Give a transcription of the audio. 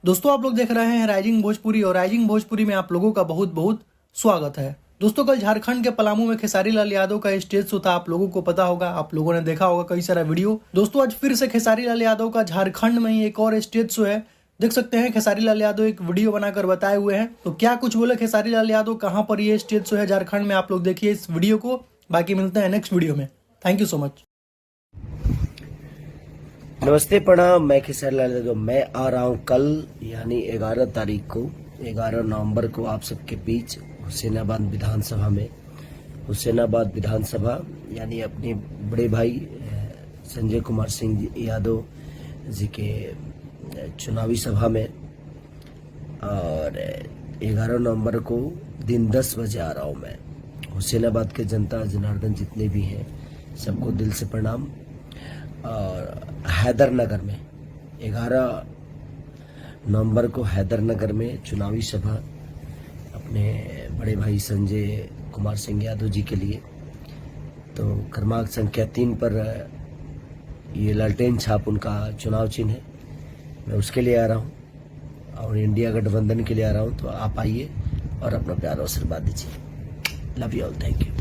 दोस्तों आप लोग देख रहे हैं राइजिंग भोजपुरी और राइजिंग भोजपुरी में आप लोगों का बहुत बहुत स्वागत है। दोस्तों कल झारखंड के पलामू में खेसारी लाल यादव का स्टेज शो था। आप लोगों को पता होगा, आप लोगों ने देखा होगा कई सारा वीडियो। दोस्तों आज फिर से खेसारी लाल यादव का झारखंड में ही एक और स्टेज शो है। देख सकते हैं खेसारी लाल यादव एक वीडियो बनाकर बताए हुए हैं। तो क्या कुछ बोले खेसारी लाल यादव, कहाँ पर ये स्टेज शो है झारखंड में, आप लोग देखिए इस वीडियो को। बाकी मिलते हैं नेक्स्ट वीडियो में। Thank you so much. नमस्ते, प्रणाम। मैं खेसारी लाल यादव। मैं आ रहा हूँ कल यानी 11 तारीख को, 11 नवंबर को आप सबके बीच हुसैनाबाद विधानसभा में, हुसैनाबाद विधानसभा यानी अपने बड़े भाई संजय कुमार सिंह यादव जी के चुनावी सभा में। और 11 नवंबर को दिन 10 बजे आ रहा हूँ मैं। हुसैनाबाद के जनता जनार्दन जितने भी हैं सबको दिल से प्रणाम। और हैदरनगर में 11 नवंबर को हैदरनगर में चुनावी सभा अपने बड़े भाई संजय कुमार सिंह यादव जी के लिए। तो क्रमांक संख्या 3 पर ये लालटेन छाप उनका चुनाव चिन्ह है। मैं उसके लिए आ रहा हूँ और इंडिया गठबंधन के लिए आ रहा हूँ। तो आप आइए और अपना प्यार और आशीर्वाद दीजिए। Love you all, thank you.